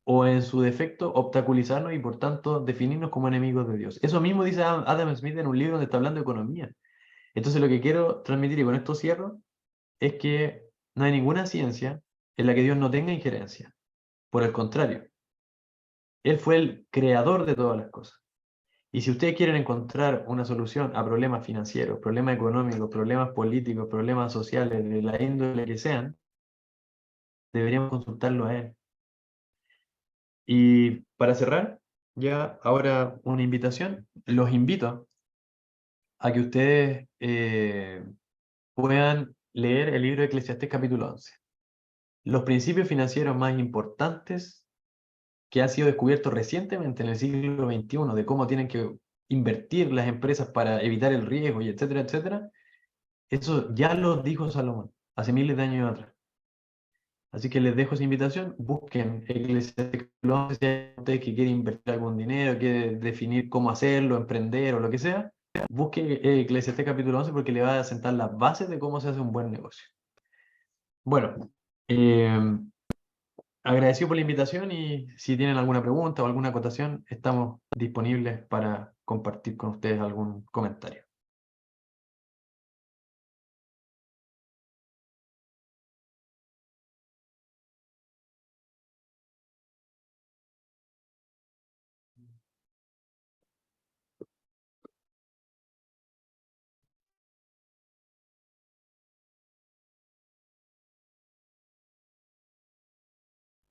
o en su defecto obstaculizarnos y por tanto definirnos como enemigos de Dios. Eso mismo dice Adam Smith en un libro donde está hablando de economía. Entonces lo que quiero transmitir, y con esto cierro, es que no hay ninguna ciencia en la que Dios no tenga injerencia. Por el contrario, Él fue el creador de todas las cosas. Y si ustedes quieren encontrar una solución a problemas financieros, problemas económicos, problemas políticos, problemas sociales, de la índole que sean, deberíamos consultarlo a Él. Y para cerrar, ya ahora una invitación. Los invito a que ustedes puedan leer el libro de Eclesiastés capítulo 11. Los principios financieros más importantes que han sido descubiertos recientemente en el siglo XXI, de cómo tienen que invertir las empresas para evitar el riesgo y etcétera, etcétera, eso ya lo dijo Salomón hace miles de años atrás. Así que les dejo esa invitación, busquen Eclesiastés capítulo 11, si hay ustedes que quieren invertir algún dinero, quieren definir cómo hacerlo, emprender o lo que sea, busquen Eclesiastés capítulo 11 porque le va a sentar las bases de cómo se hace un buen negocio. Bueno, agradecido por la invitación y si tienen alguna pregunta o alguna acotación, estamos disponibles para compartir con ustedes algún comentario.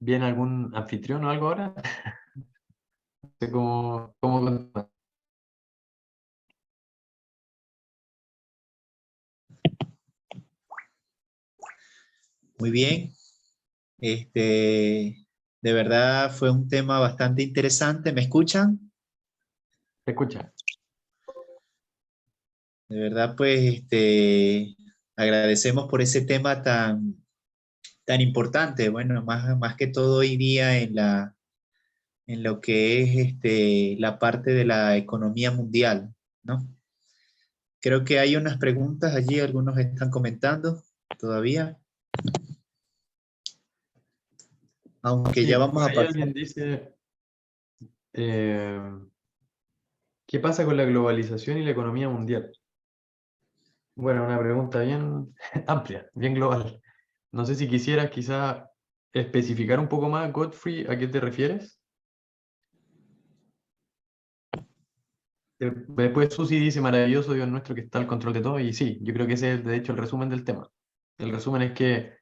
¿Viene algún anfitrión o algo ahora? No sé cómo continuar. Muy bien. De verdad fue un tema bastante interesante. ¿Me escuchan? ¿Se escucha? De verdad, pues, agradecemos por ese tema tan importante. Bueno, más que todo hoy día en lo que es la parte de la economía mundial, ¿no? Creo que hay unas preguntas allí, algunos están comentando todavía, aunque ya Sí, vamos por a ahí pasar. alguien dice, eh, ¿qué pasa con la globalización y la economía mundial? Bueno, una pregunta bien amplia, bien global. No sé si quisieras quizá especificar un poco más, Godfrey, ¿a qué te refieres? Después Susi dice, maravilloso Dios nuestro que está al control de todo, y sí, yo creo que ese es de hecho el resumen del tema. El resumen es que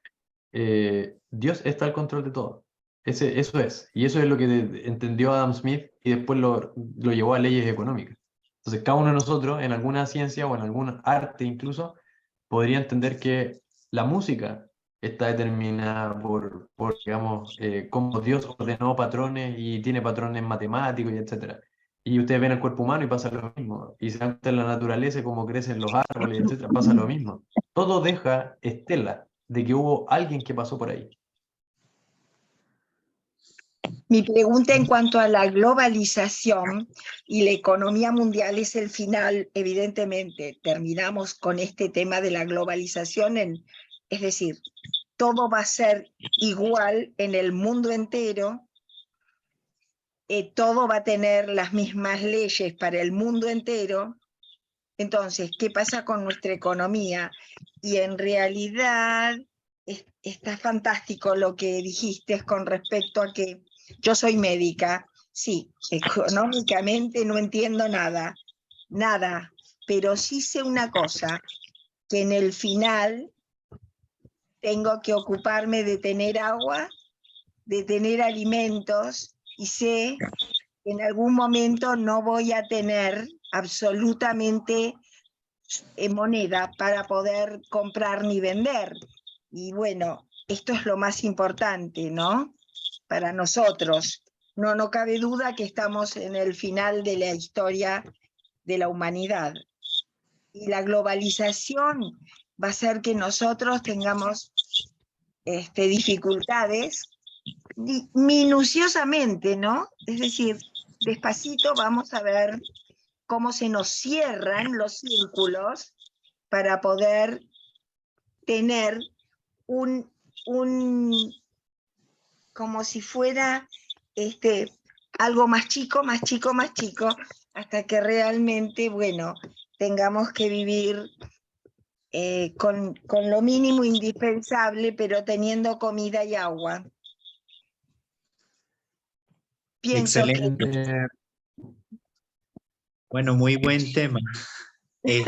Dios está al control de todo. Eso es. Y eso es lo que entendió Adam Smith y después lo llevó a leyes económicas. Entonces, cada uno de nosotros, en alguna ciencia o en algún arte incluso, podría entender que la música está determinada digamos, cómo Dios ordenó patrones y tiene patrones matemáticos y etcétera. Y ustedes ven el cuerpo humano y pasa lo mismo. Y se dan cuenta en la naturaleza, cómo crecen los árboles, etcétera, pasa lo mismo. Todo deja estela de que hubo alguien que pasó por ahí. Mi pregunta en cuanto a la globalización y la economía mundial es el final, evidentemente, terminamos con este tema de la globalización, es decir, todo va a ser igual en el mundo entero, todo va a tener las mismas leyes para el mundo entero. Entonces, ¿qué pasa con nuestra economía? Y en realidad está fantástico lo que dijiste con respecto a que yo soy médica. Sí, económicamente no entiendo nada, pero sí sé una cosa, que en el final tengo que ocuparme de tener agua, de tener alimentos, y sé que en algún momento no voy a tener absolutamente moneda para poder comprar ni vender. Y bueno, esto es lo más importante, ¿no? Para nosotros. No cabe duda que estamos en el final de la historia de la humanidad. Y la globalización va a hacer que nosotros tengamos dificultades minuciosamente, ¿no? Es decir, despacito vamos a ver cómo se nos cierran los círculos para poder tener como si fuera algo más chico, más chico, más chico, hasta que realmente, bueno, tengamos que vivir con lo mínimo indispensable, pero teniendo comida y agua. Pienso Excelente. Bueno, muy buen tema. Los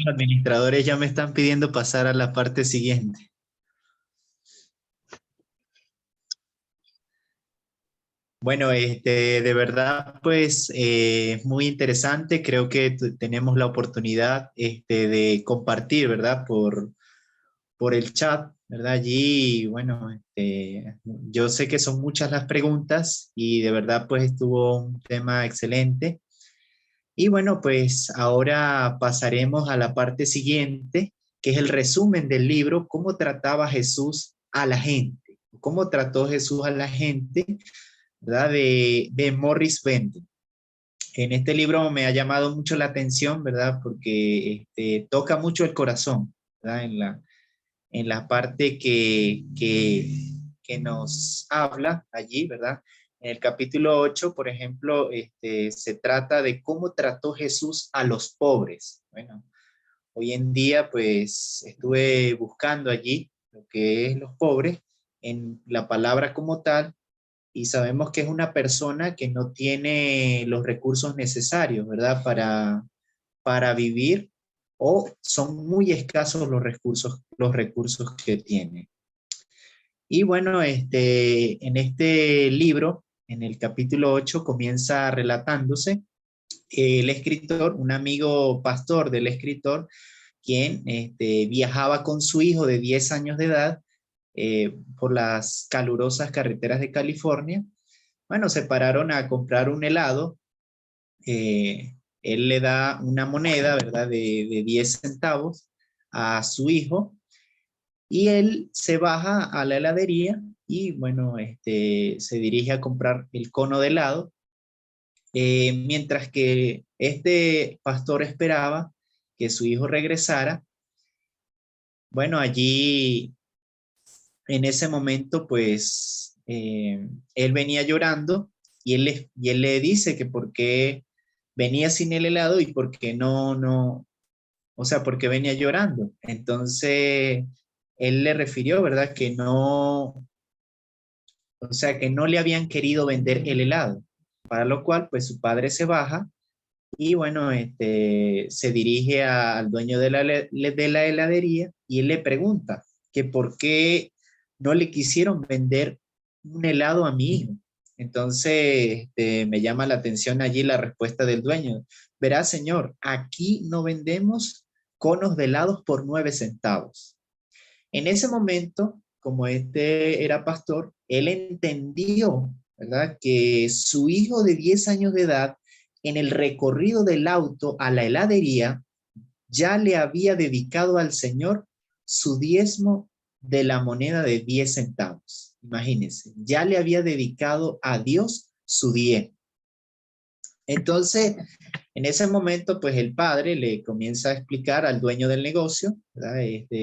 administradores ya me están pidiendo pasar a la parte siguiente. Bueno, de verdad, pues, muy interesante. Creo que tenemos la oportunidad de compartir, ¿verdad? Por el chat, ¿verdad? Allí, bueno, yo sé que son muchas las preguntas y de verdad, pues, estuvo un tema excelente. Y bueno, pues ahora pasaremos a la parte siguiente, que es el resumen del libro, cómo trataba Jesús a la gente, cómo trató Jesús a la gente, ¿verdad? De Morris Bender. En este libro me ha llamado mucho la atención, ¿verdad? Porque toca mucho el corazón, ¿verdad? En la parte que nos habla allí, ¿verdad? En el capítulo 8, por ejemplo, se trata de cómo trató Jesús a los pobres. Bueno, hoy en día, pues, estuve buscando allí lo que es los pobres en la palabra como tal, y sabemos que es una persona que no tiene los recursos necesarios, ¿verdad? Para vivir, o son muy escasos los recursos que tiene. Y bueno, en este libro, en el capítulo 8, comienza relatándose el escritor, un amigo pastor del escritor, quien viajaba con su hijo de 10 años de edad por las calurosas carreteras de California. Bueno, se pararon a comprar un helado. Él le da una moneda, ¿verdad?, de 10 centavos a su hijo, y él se baja a la heladería y, bueno, se dirige a comprar el cono de helado, mientras que este pastor esperaba que su hijo regresara. Bueno, allí, en ese momento, pues, él venía llorando y él le dice que por qué venía sin el helado y por qué o sea, por qué venía llorando. Entonces, él le refirió, ¿verdad? Que no, o sea, que no le habían querido vender el helado, para lo cual, pues, su padre se baja y, bueno, se dirige al dueño de la heladería y él le pregunta que por qué no le quisieron vender un helado a mi hijo. Entonces, me llama la atención allí la respuesta del dueño. Verá, señor, aquí no vendemos conos de helados por 9 centavos. En ese momento, como era pastor, él entendió, ¿verdad?, que su hijo de 10 años de edad, en el recorrido del auto a la heladería, ya le había dedicado al Señor su diezmo de la moneda de 10 centavos. Imagínense, ya le había dedicado a Dios su diezmo. Entonces, en ese momento, pues el padre le comienza a explicar al dueño del negocio, ¿verdad?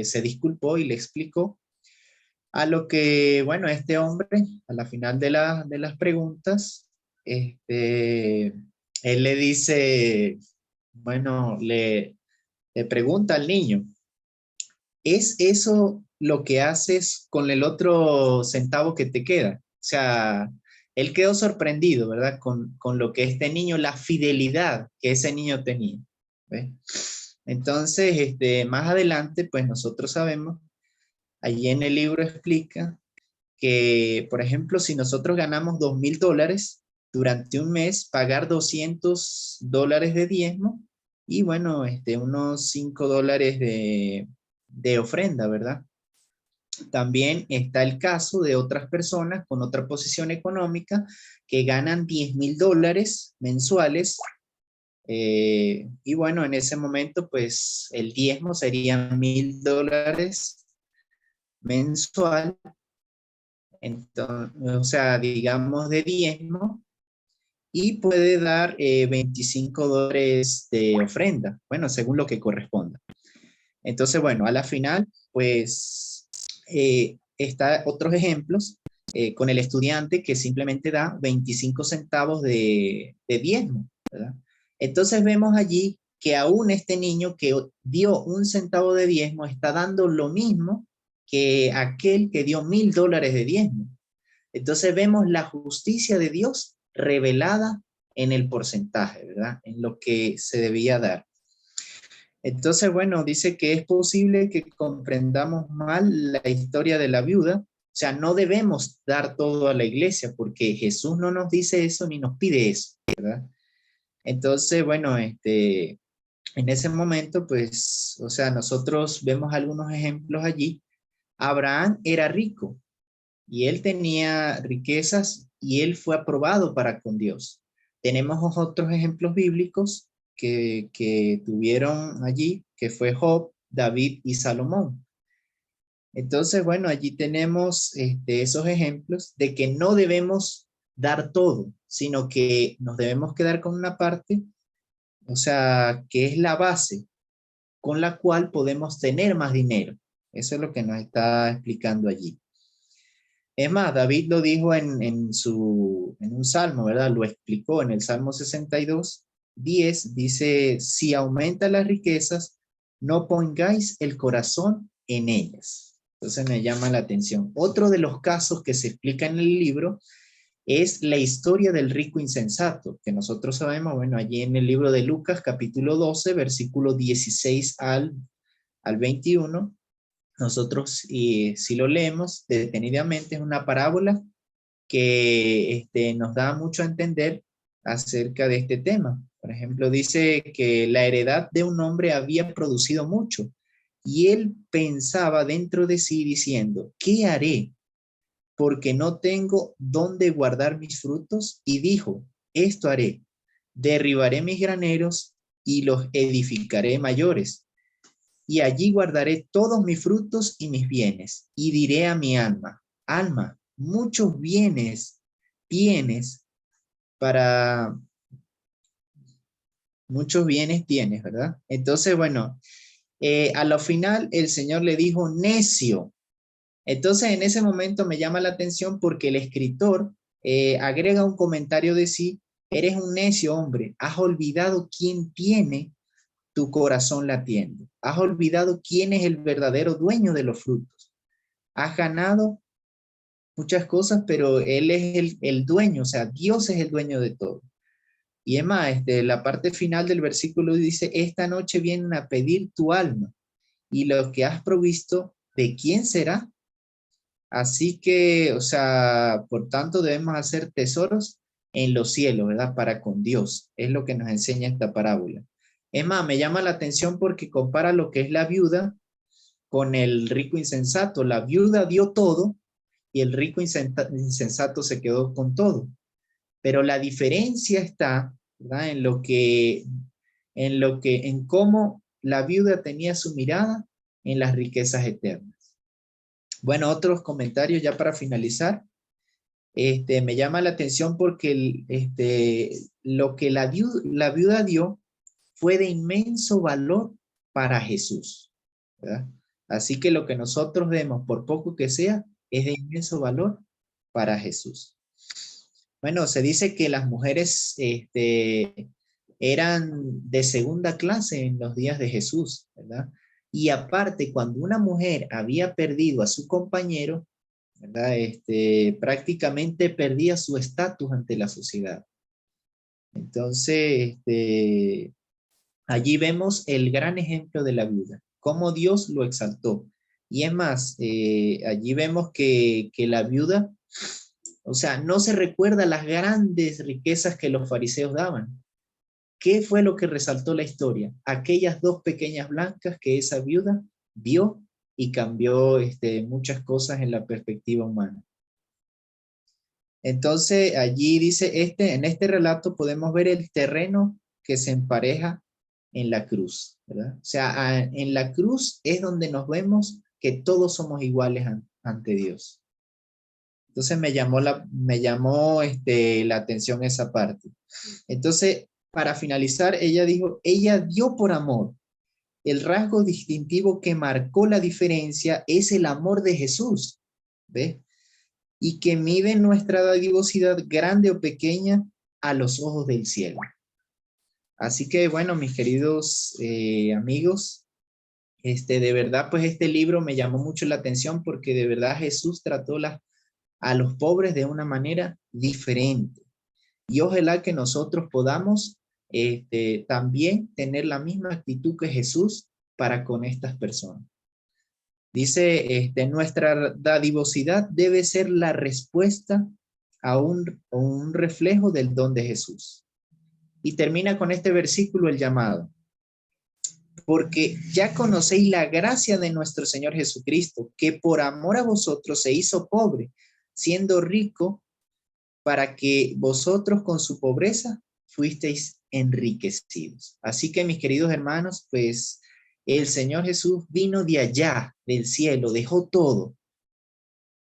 Se disculpó y le explicó, a lo que, bueno, este hombre, a la final de las preguntas, él le dice, bueno, le pregunta al niño, ¿es eso lo que haces con el otro centavo que te queda? O sea, él quedó sorprendido, ¿verdad? Con lo que este niño, la fidelidad que ese niño tenía. ¿Ves? Entonces, más adelante, pues nosotros sabemos, allí en el libro explica que, por ejemplo, si nosotros ganamos $2,000 durante un mes, pagar $200 de diezmo y, bueno, unos $5 de ofrenda, ¿verdad? También está el caso de otras personas con otra posición económica que ganan $10,000 mensuales. Y bueno, en ese momento, pues el diezmo sería $1,000 mensual. Entonces, o sea, digamos de diezmo. y puede dar $25 de ofrenda, bueno, según lo que corresponda. Entonces, bueno, a la final, pues, está otros ejemplos con el estudiante que simplemente da 25 centavos de diezmo, ¿verdad? Entonces vemos allí que aún este niño que dio 1 centavo de diezmo está dando lo mismo que aquel que dio $1000 de diezmo. Entonces vemos la justicia de Dios revelada en el porcentaje, ¿verdad? En lo que se debía dar. Entonces, bueno, dice que es posible que comprendamos mal la historia de la viuda. O sea, no debemos dar todo a la iglesia porque Jesús no nos dice eso ni nos pide eso, ¿verdad? Entonces, bueno, en ese momento, pues, o sea, nosotros vemos algunos ejemplos allí. Abraham era rico y él tenía riquezas y él fue aprobado para con Dios. Tenemos otros ejemplos bíblicos que tuvieron allí, que fue Job, David y Salomón. Entonces, bueno, allí tenemos esos ejemplos de que no debemos dar todo, sino que nos debemos quedar con una parte, o sea, que es la base con la cual podemos tener más dinero. Eso es lo que nos está explicando allí. Es más, David lo dijo en un salmo, ¿verdad? Lo explicó en el Salmo 62:10, dice, si aumentan las riquezas, no pongáis el corazón en ellas. Entonces me llama la atención. Otro de los casos que se explica en el libro es la historia del rico insensato, que nosotros sabemos, bueno, allí en el libro de Lucas, capítulo 12, versículo 16 al 21, nosotros, si lo leemos detenidamente, es una parábola que nos da mucho a entender acerca de este tema. Por ejemplo, dice que la heredad de un hombre había producido mucho y él pensaba dentro de sí diciendo, ¿qué haré? Porque no tengo dónde guardar mis frutos. Y dijo, esto haré, derribaré mis graneros y los edificaré mayores. Y allí guardaré todos mis frutos y mis bienes. Y diré a mi alma, alma, muchos bienes tienes muchos bienes tienes, ¿verdad? Entonces, bueno, a lo final el Señor le dijo, necio. Entonces, en ese momento me llama la atención porque el escritor agrega un comentario de sí, eres un necio hombre, has olvidado quién tiene tu corazón latiendo. Has olvidado quién es el verdadero dueño de los frutos. Has ganado muchas cosas, pero Él es el dueño, o sea, Dios es el dueño de todo. Y es más, la parte final del versículo dice, esta noche vienen a pedir tu alma y lo que has provisto, ¿de quién será? Así que, o sea, por tanto debemos hacer tesoros en los cielos, ¿verdad? Para con Dios. Es lo que nos enseña esta parábola. Es más, me llama la atención porque compara lo que es la viuda con el rico insensato. La viuda dio todo y el rico insensato se quedó con todo. Pero la diferencia está, ¿verdad? En cómo la viuda tenía su mirada en las riquezas eternas. Bueno, otros comentarios ya para finalizar. Me llama la atención porque lo que la viuda dio fue de inmenso valor para Jesús, ¿verdad? Así que lo que nosotros demos, por poco que sea, es de inmenso valor para Jesús. Bueno, se dice que las mujeres eran de segunda clase en los días de Jesús, ¿verdad? Y aparte, cuando una mujer había perdido a su compañero, ¿verdad? Prácticamente perdía su estatus ante la sociedad. Entonces, allí vemos el gran ejemplo de la viuda, cómo Dios lo exaltó. Y es más, allí vemos que la viuda, o sea, no se recuerda las grandes riquezas que los fariseos daban. ¿Qué fue lo que resaltó la historia? Aquellas 2 pequeñas blancas que esa viuda dio y cambió muchas cosas en la perspectiva humana. Entonces, allí dice, en este relato podemos ver el terreno que se empareja en la cruz, ¿verdad? O sea, en la cruz es donde nos vemos que todos somos iguales ante Dios. Entonces me llamó la atención esa parte. Entonces, para finalizar, ella dijo, ella dio por amor. El rasgo distintivo que marcó la diferencia es el amor de Jesús, ¿ves? Y que mide nuestra dadivosidad grande o pequeña a los ojos del cielo. Así que bueno, mis queridos amigos, de verdad, pues este libro me llamó mucho la atención porque de verdad Jesús trató a los pobres de una manera diferente. Y ojalá que nosotros podamos también tener la misma actitud que Jesús para con estas personas. Dice, nuestra dadivosidad debe ser la respuesta a un reflejo del don de Jesús. Y termina con este versículo el llamado. Porque ya conocéis la gracia de nuestro Señor Jesucristo, que por amor a vosotros se hizo pobre, siendo rico, para que vosotros con su pobreza fuisteis enriquecidos. Así que, mis queridos hermanos, pues el Señor Jesús vino de allá, del cielo, dejó todo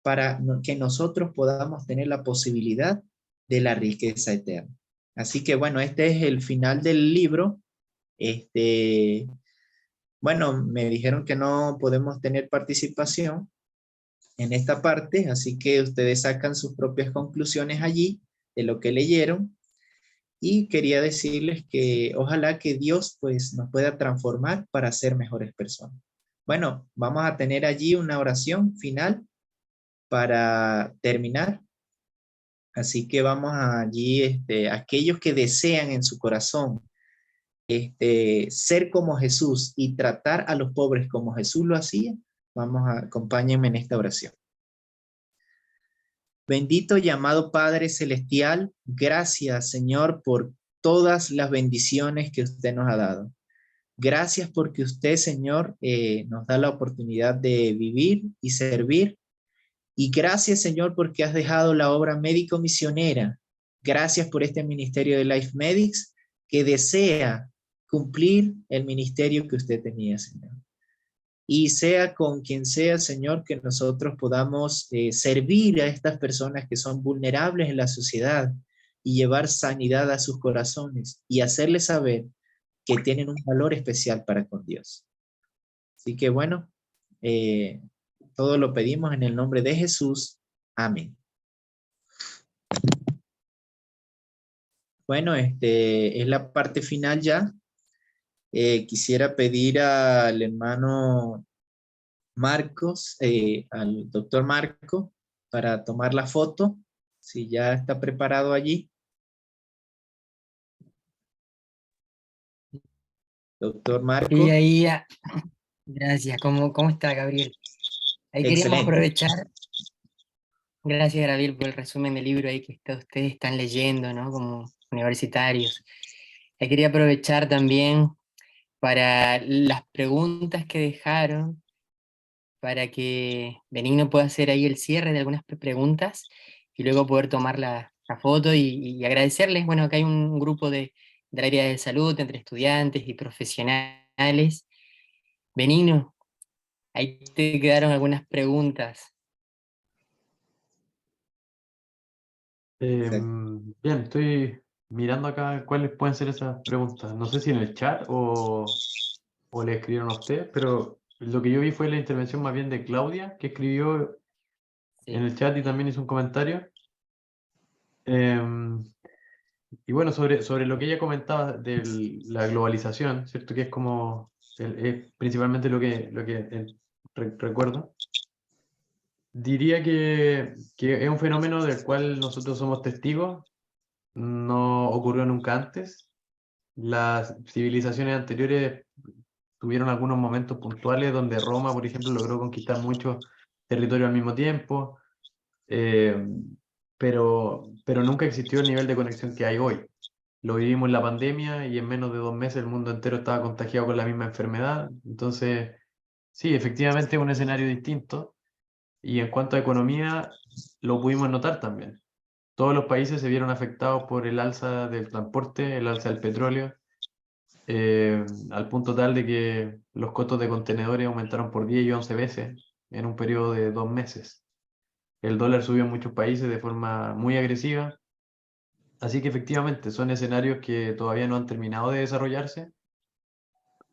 para que nosotros podamos tener la posibilidad de la riqueza eterna. Así que bueno, este es el final del libro. Bueno, me dijeron que no podemos tener participación en esta parte, así que ustedes sacan sus propias conclusiones allí de lo que leyeron. Y quería decirles que ojalá que Dios pues nos pueda transformar para ser mejores personas. Bueno, vamos a tener allí una oración final para terminar. Así que vamos allí, aquellos que desean en su corazón ser como Jesús y tratar a los pobres como Jesús lo hacía, acompáñenme en esta oración. Bendito y amado Padre Celestial, gracias, Señor, por todas las bendiciones que usted nos ha dado. Gracias porque usted, Señor, nos da la oportunidad de vivir y servir. Y gracias, Señor, porque has dejado la obra médico-misionera. Gracias por este ministerio de Life Medics que desea cumplir el ministerio que usted tenía, Señor. Y sea con quien sea, Señor, que nosotros podamos servir a estas personas que son vulnerables en la sociedad y llevar sanidad a sus corazones y hacerles saber que tienen un valor especial para con Dios. Así que bueno, todo lo pedimos en el nombre de Jesús. Amén. Bueno, es la parte final ya. Quisiera pedir al hermano Marcos, al doctor Marco, para tomar la foto, si ya está preparado allí. Doctor Marco. Y ahí, gracias. ¿Cómo está, Gabriel? Ahí queríamos Excelente. aprovechar, gracias, Gabriel, por el resumen del libro ahí que ustedes están leyendo, ¿no? Como universitarios. Ahí quería aprovechar también para las preguntas que dejaron, para que Benigno pueda hacer ahí el cierre de algunas preguntas y luego poder tomar la foto y agradecerles. Bueno, acá hay un grupo del área de salud, entre estudiantes y profesionales. Benigno, ahí te quedaron algunas preguntas. Bien, estoy mirando acá cuáles pueden ser esas preguntas. No sé si en el chat o le escribieron a usted, pero lo que yo vi fue la intervención más bien de Claudia, que escribió en el chat y también hizo un comentario. Y bueno, sobre lo que ella comentaba de la globalización, ¿cierto? Que es como, es principalmente lo que recuerdo. Diría que es un fenómeno del cual nosotros somos testigos, no ocurrió nunca antes. Las civilizaciones anteriores tuvieron algunos momentos puntuales donde Roma, por ejemplo, logró conquistar mucho territorio al mismo tiempo, eh, pero nunca existió el nivel de conexión que hay hoy. Lo vivimos en la pandemia y en menos de 2 meses el mundo entero estaba contagiado con la misma enfermedad. Entonces, sí, efectivamente es un escenario distinto. Y en cuanto a economía, lo pudimos notar también. Todos los países se vieron afectados por el alza del transporte, el alza del petróleo, al punto tal de que los costos de contenedores aumentaron por 10 y 11 veces en un periodo de 2 meses. el dólar subió en muchos países de forma muy agresiva, así que efectivamente son escenarios que todavía no han terminado de desarrollarse.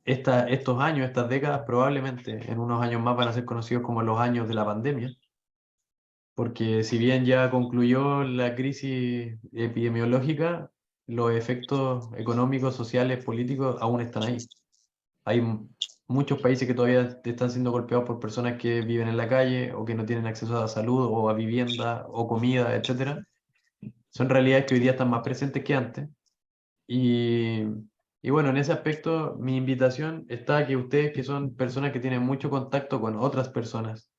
Estos años, estas décadas, probablemente en unos años más van a ser conocidos como los años de la pandemia, porque si bien ya concluyó la crisis epidemiológica, los efectos económicos, sociales, políticos aún están ahí. Hay muchos países que todavía están siendo golpeados por personas que viven en la calle o que no tienen acceso a salud o a vivienda o comida, etcétera. Son realidades que hoy día están más presentes que antes. Y, y bueno, en ese aspecto, mi invitación está a que ustedes, que son personas que tienen mucho contacto con otras personas,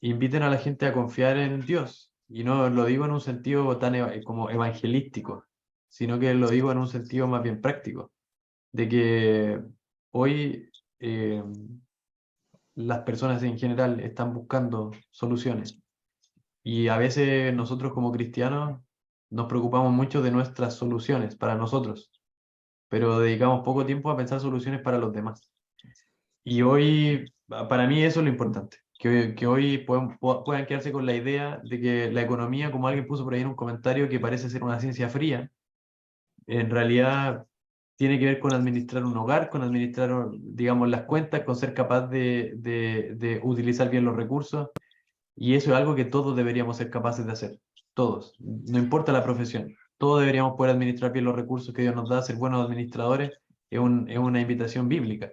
inviten a la gente a confiar en Dios. Y no lo digo en un sentido tan como evangelístico, sino que lo digo en un sentido más bien práctico, de que hoy las personas en general están buscando soluciones. Y a veces nosotros como cristianos nos preocupamos mucho de nuestras soluciones para nosotros, pero dedicamos poco tiempo a pensar soluciones para los demás. Y hoy, para mí eso es lo importante, que hoy puedan quedarse con la idea de que la economía, como alguien puso por ahí en un comentario que parece ser una ciencia fría, en realidad tiene que ver con administrar un hogar, con administrar, digamos, las cuentas, con ser capaz de utilizar bien los recursos, y eso es algo que todos deberíamos ser capaces de hacer, todos, no importa la profesión, todos deberíamos poder administrar bien los recursos que Dios nos da, ser buenos administradores, es una invitación bíblica.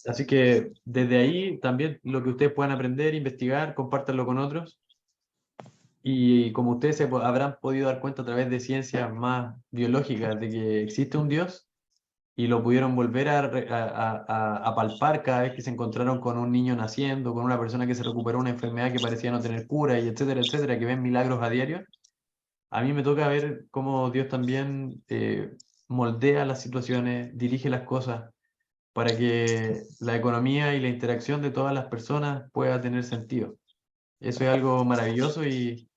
Así que desde ahí también lo que ustedes puedan aprender, investigar, compártanlo con otros. Y como ustedes habrán podido dar cuenta a través de ciencias más biológicas de que existe un Dios y lo pudieron volver a palpar cada vez que se encontraron con un niño naciendo, con una persona que se recuperó una enfermedad que parecía no tener cura, y etcétera, etcétera, que ven milagros a diario. A mí me toca ver cómo Dios también moldea las situaciones, dirige las cosas para que la economía y la interacción de todas las personas pueda tener sentido. Eso es algo maravilloso y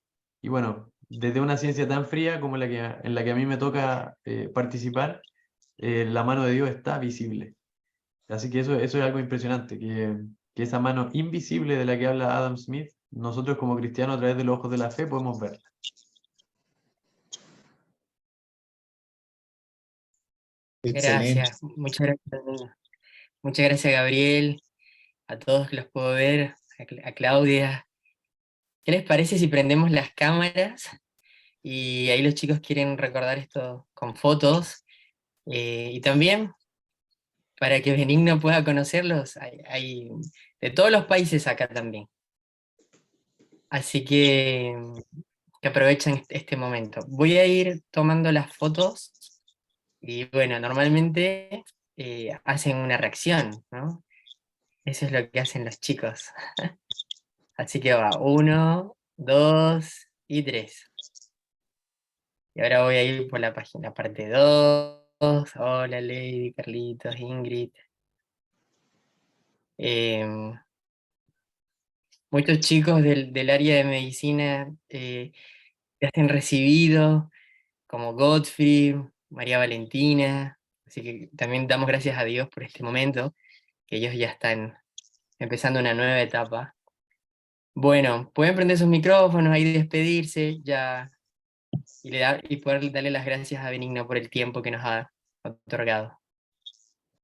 bueno, desde una ciencia tan fría como en la que a mí me toca participar, la mano de Dios está visible. Así que eso es algo impresionante, que esa mano invisible de la que habla Adam Smith, nosotros como cristianos a través de los ojos de la fe podemos verla. Excelente. Gracias, muchas gracias. Muchas gracias, Gabriel, a todos que los puedo ver, a Claudia. ¿Qué les parece si prendemos las cámaras? Y ahí los chicos quieren recordar esto con fotos. Y también, para que Benigno pueda conocerlos, hay de todos los países acá también. Así que aprovechen este momento. Voy a ir tomando las fotos y bueno, normalmente hacen una reacción, ¿no? Eso es lo que hacen los chicos. Así que va, 1, 2 y 3. Y ahora voy a ir por la página, parte 2. Hola Lady, Carlitos, Ingrid. Muchos chicos del área de medicina ya se han recibido, como Godfrey, María Valentina. Así que también damos gracias a Dios por este momento, que ellos ya están empezando una nueva etapa. Bueno, pueden prender sus micrófonos, ahí despedirse, ya, y poder darle las gracias a Benigno por el tiempo que nos ha otorgado.